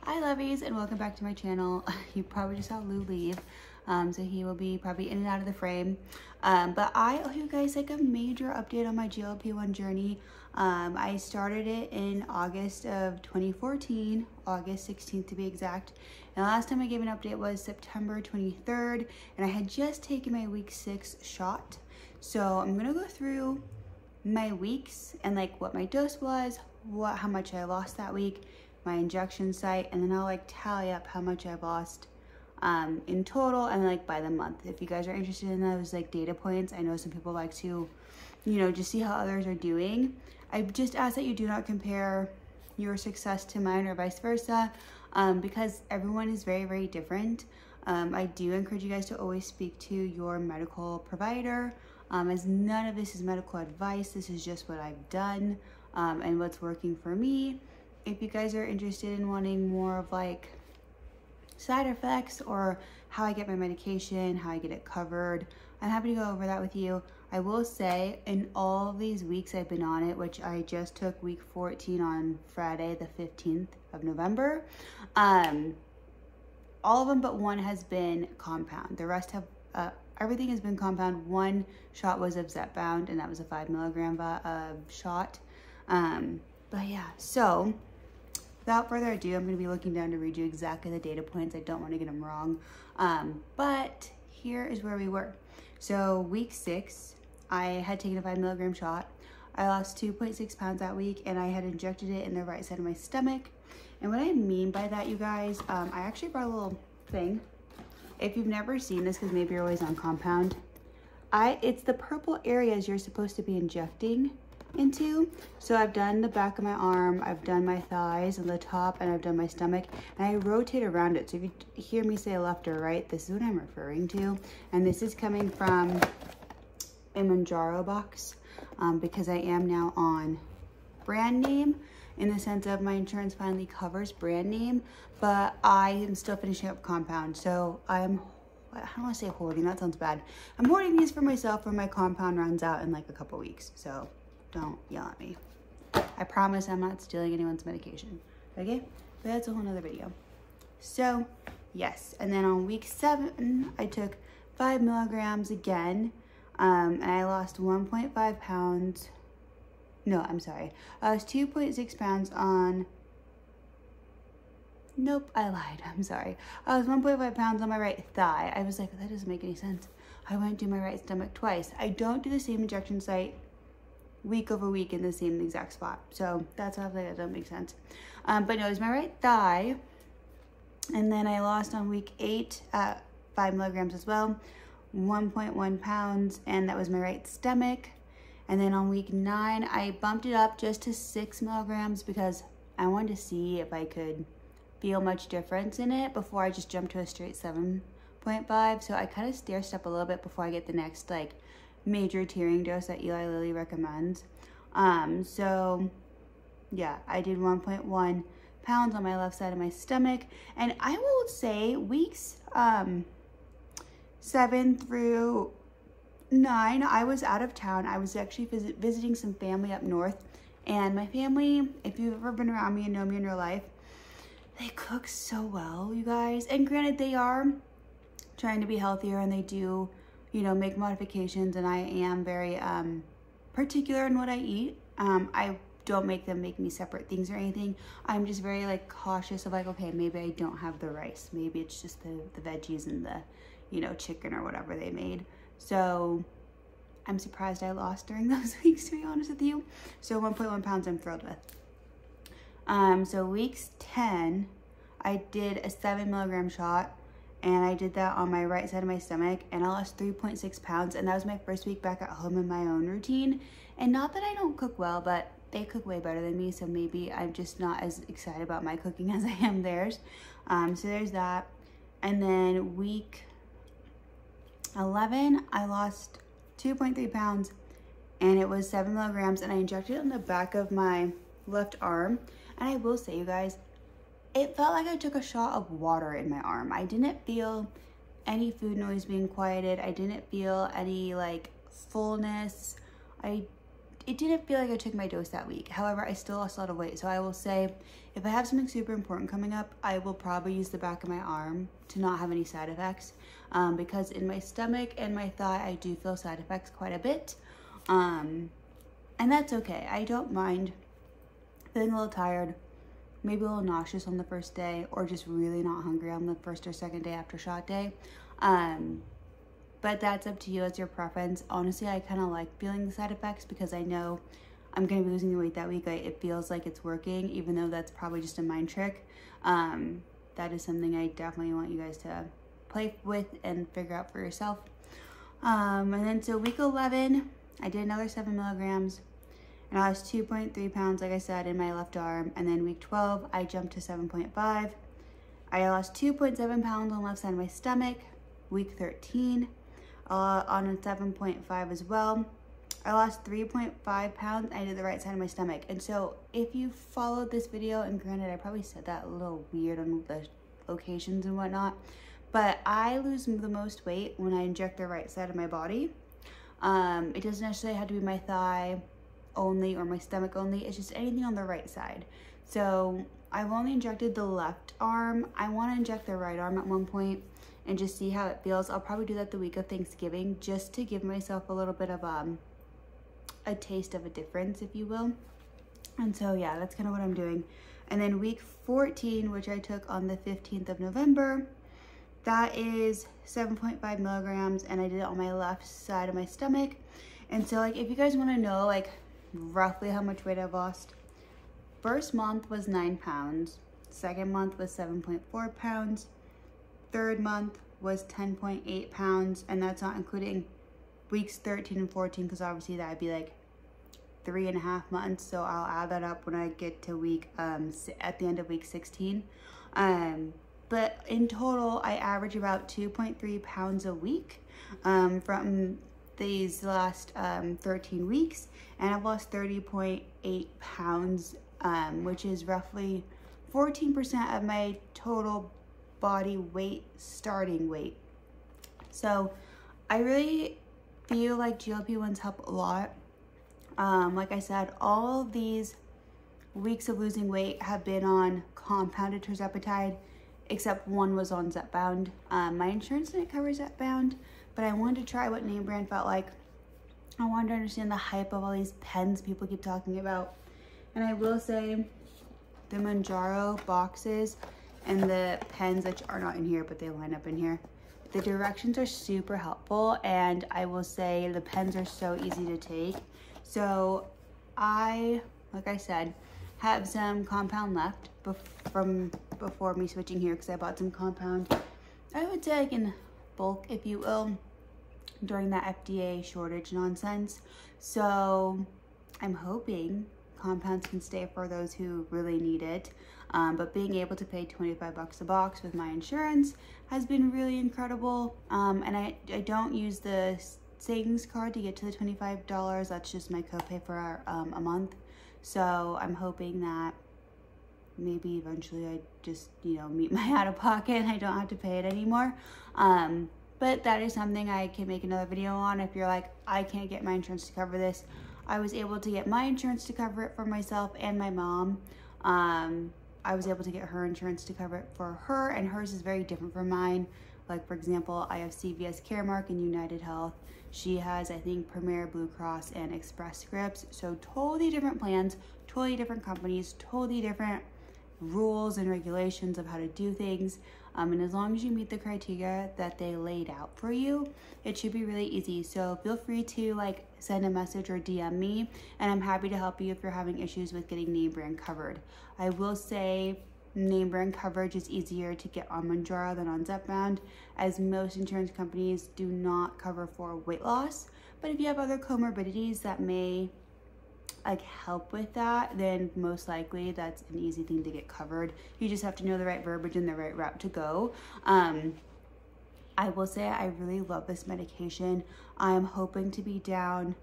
Hi lovies, and welcome back to my channel. You probably just saw Lou leave, so he will be probably in and out of the frame. But I owe you guys like a major update on my GLP1 journey. I started it in August of 2014, August 16th to be exact. And the last time I gave an update was September 23rd, and I had just taken my week 6 shot. So I'm gonna go through my weeks and like what my dose was, how much I lost that week, my injection site, and then I'll like tally up how much I've lost in total and like by the month. If you guys are interested in those like data points, I know some people like to, just see how others are doing. I just ask that you do not compare your success to mine or vice versa, because everyone is very, very different. I do encourage you guys to always speak to your medical provider, as none of this is medical advice. This is just what I've done and what's working for me. If you guys are interested in wanting more of like side effects or how I get my medication, how I get it covered, I'm happy to go over that with you. I will say in all of these weeks I've been on it, which I just took week 14 on Friday, the 15th of November, all of them but one has been compound. The rest have, everything has been compound. One shot was of Zepbound, and that was a 5 milligram shot. But yeah, so without further ado, I'm going to be looking down to read you exactly the data points. I don't want to get them wrong. But here is where we were. So week 6, I had taken a 5 milligram shot. I lost 2.6 pounds that week, and I had injected it in the right side of my stomach. And what I mean by that, you guys, I actually brought a little thing. If you've never seen this, because maybe you're always on compound, it's the purple areas you're supposed to be injecting into. So I've done the back of my arm, I've done my thighs and the top, and I've done my stomach, and I rotate around it. So if you hear me say left or right, this is what I'm referring to. And this is coming from a Manjaro box, because I am now on brand name, in the sense of my insurance finally covers brand name, but I am still finishing up compound. So I don't want to say hoarding, that sounds bad. I'm hoarding these for myself when my compound runs out in like a couple weeks. So don't yell at me. I promise I'm not stealing anyone's medication. Okay? But that's a whole nother video. So, yes. And then on week 7, I took 5 milligrams again. And I lost 1.5 pounds. No, I'm sorry. I was 2.6 pounds on... Nope, I lied. I'm sorry. I was 1.5 pounds on my right thigh. I was like, that doesn't make any sense. I went to my right stomach twice. I don't do the same injection site week over week in the same exact spot. So that's how that doesn't make sense. But no, it was my right thigh. And then I lost on week 8 at 5 milligrams as well, 1.1 pounds, and that was my right stomach. And then on week 9, I bumped it up just to 6 milligrams because I wanted to see if I could feel much difference in it before I just jumped to a straight 7.5. So I kind of stair-step a little bit before I get the next like major tiering dose that Eli Lilly recommends. So yeah, I did 1.1 pounds on my left side of my stomach. And I will say weeks 7 through 9, I was out of town. I was actually visiting some family up north. And my family, if you've ever been around me and know me in real life, they cook so well, you guys. And granted, they are trying to be healthier, and they do, make modifications, and I am very particular in what I eat. I don't make them make me separate things or anything. I'm just very like cautious of like, okay, maybe I don't have the rice. Maybe it's just the veggies and the, chicken or whatever they made. So I'm surprised I lost during those weeks, to be honest with you. So 1.1 pounds I'm thrilled with. So weeks 10, I did a 7 milligram shot, and I did that on my right side of my stomach, and I lost 3.6 pounds, and that was my first week back at home in my own routine. And not that I don't cook well, but they cook way better than me, so maybe I'm just not as excited about my cooking as I am theirs. So there's that. And then week 11, I lost 2.3 pounds, and it was 7 milligrams, and I injected it on the back of my left arm. And I will say, you guys, it felt like I took a shot of water in my arm. I didn't feel any food noise being quieted. I didn't feel any like fullness. I it didn't feel like I took my dose that week. However, I still lost a lot of weight. So I will say, if I have something super important coming up, I will probably use the back of my arm to not have any side effects. Because in my stomach and my thigh, I do feel side effects quite a bit. And that's okay. I don't mind feeling a little tired, maybe a little nauseous on the first day, or just really not hungry on the first or second day after shot day. But that's up to you as your preference. Honestly, I kind of like feeling the side effects because I know I'm going to be losing the weight that week. It feels like it's working, even though that's probably just a mind trick. That is something I definitely want you guys to play with and figure out for yourself. And then so week 11, I did another 7 milligrams. And I lost 2.3 pounds, like I said, in my left arm. And then week 12, I jumped to 7.5. I lost 2.7 pounds on the left side of my stomach. Week 13, on a 7.5 as well. I lost 3.5 pounds. I did the right side of my stomach. And so if you followed this video, and granted, I probably said that a little weird on the locations and whatnot, but I lose the most weight when I inject the right side of my body. It doesn't necessarily have to be my thigh only or my stomach only. It's just anything on the right side. So I've only injected the left arm. I want to inject the right arm at one point and just see how it feels. I'll probably do that the week of Thanksgiving just to give myself a little bit of a taste of a difference, if you will. And so yeah, that's kind of what I'm doing. And then week 14, which I took on the 15th of November, that is 7.5 milligrams, and I did it on my left side of my stomach. And so like, if you guys want to know like roughly how much weight I've lost, first month was 9 pounds, second month was 7.4 pounds, third month was 10.8 pounds, and that's not including weeks 13 and 14, because obviously that would be like 3.5 months. So I'll add that up when I get to week at the end of week 16. But in total, I average about 2.3 pounds a week from these last 13 weeks, and I've lost 30.8 pounds, which is roughly 14% of my total body weight, starting weight. So I really feel like GLP-1s help a lot. Like I said, all of these weeks of losing weight have been on compounded tirzepatide, except one was on Zepbound. My insurance didn't cover Zepbound, but I wanted to try what name brand felt like. I wanted to understand the hype of all these pens people keep talking about. And I will say the Mounjaro boxes and the pens, which are not in here, but they line up in here, the directions are super helpful, and I will say the pens are so easy to take. So I, like I said, have some compound left from before me switching here, because I bought some compound, I would say like in bulk, if you will, during that FDA shortage nonsense. So I'm hoping compounds can stay for those who really need it. But being able to pay 25 bucks a box with my insurance has been really incredible. And I don't use the savings card to get to the $25. That's just my copay for a month. So I'm hoping that maybe eventually I just, you know, meet my out of pocket and I don't have to pay it anymore. But that is something I can make another video on. If you're like, I can't get my insurance to cover this, I was able to get my insurance to cover it for myself and my mom. I was able to get her insurance to cover it for her, and hers is very different from mine. Like, for example, I have CVS Caremark and United Health. She has, I think, Premier, Blue Cross, and Express Scripts. So totally different plans, totally different companies, totally different rules and regulations of how to do things. And as long as you meet the criteria that they laid out for you, it should be really easy. So feel free to like send a message or DM me, and I'm happy to help you if you're having issues with getting name brand covered. I will say name brand coverage is easier to get on Mounjaro than on Zepbound, as most insurance companies do not cover for weight loss. But if you have other comorbidities that may like help with that, then most likely that's an easy thing to get covered. You just have to know the right verbiage and the right route to go. I will say I really love this medication. I am hoping to be down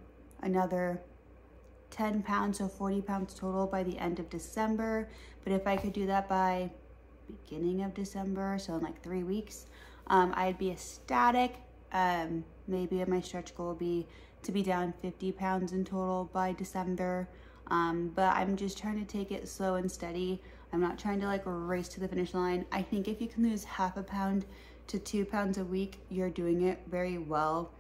another 10 pounds, so 40 pounds total by the end of December. But if I could do that by beginning of December, so in like 3 weeks, I'd be ecstatic. Maybe my stretch goal will be to be down 50 pounds in total by December. But I'm just trying to take it slow and steady. I'm not trying to like race to the finish line. I think if you can lose half a pound to 2 pounds a week, you're doing it very well.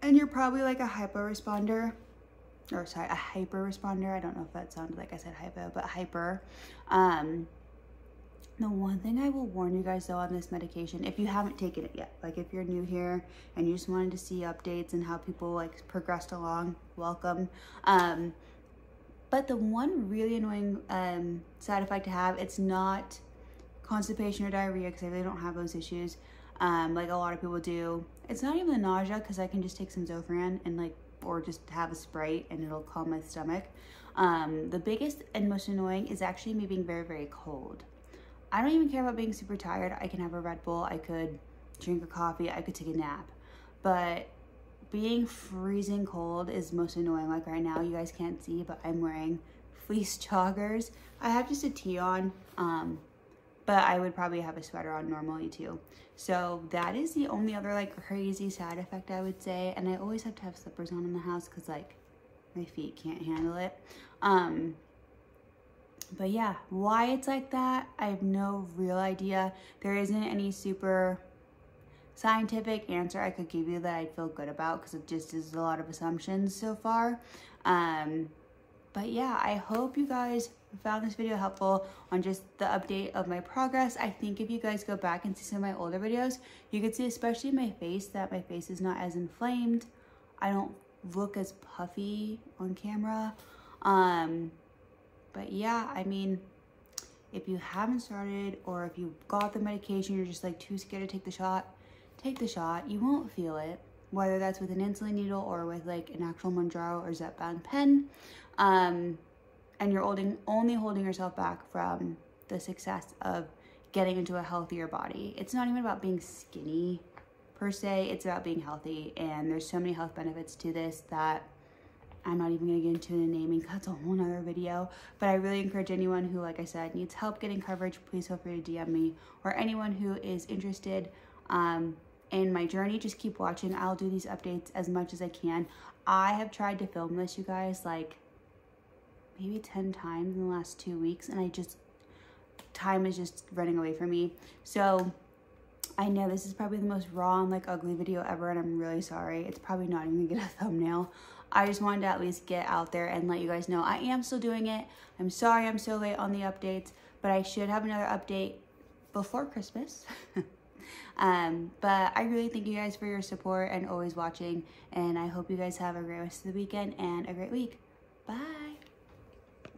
And you're probably like a hyper responder, or sorry, a hyper responder. I don't know if that sounded like I said hypo, but hyper. The one thing I will warn you guys though on this medication, if you haven't taken it yet, like if you're new here and you just wanted to see updates and how people like progressed along, welcome. But the one really annoying side effect to have, it's not constipation or diarrhea, because I really don't have those issues like a lot of people do. It's not even the nausea, because I can just take some Zofran and like, or just have a Sprite and it'll calm my stomach. The biggest and most annoying is actually me being very, very cold. I don't even care about being super tired. I can have a Red Bull, I could drink a coffee, I could take a nap. But being freezing cold is most annoying. Like right now, you guys can't see, but I'm wearing fleece joggers. I have just a tee on, but I would probably have a sweater on normally too. So that is the only other like crazy side effect I would say. And I always have to have slippers on in the house because like my feet can't handle it. But yeah, why it's like that, I have no real idea. There isn't any super scientific answer I could give you that I feel good about, because it just is a lot of assumptions so far. But yeah, I hope you guys found this video helpful on just the update of my progress. I think if you guys go back and see some of my older videos, you could see, especially my face, that my face is not as inflamed. I don't look as puffy on camera. But yeah, I mean, if you haven't started, or if you got the medication, you're just like too scared to take the shot, take the shot. You won't feel it, whether that's with an insulin needle or with like an actual Mounjaro or Zepbound pen. And you're only holding yourself back from the success of getting into a healthier body. It's not even about being skinny per se, it's about being healthy. And there's so many health benefits to this that I'm not even gonna get into the naming, that's a whole nother video. But I really encourage anyone who, like I said, needs help getting coverage, please feel free to DM me, or anyone who is interested in my journey, just keep watching. I'll do these updates as much as I can. I have tried to film this, you guys, like maybe 10 times in the last 2 weeks, and time is just running away from me. So I know this is probably the most raw and like ugly video ever, and I'm really sorry. It's probably not even gonna get a thumbnail. I just wanted to at least get out there and let you guys know I am still doing it. I'm sorry I'm so late on the updates, but I should have another update before Christmas. But I really thank you guys for your support and always watching, and I hope you guys have a great rest of the weekend and a great week. Bye.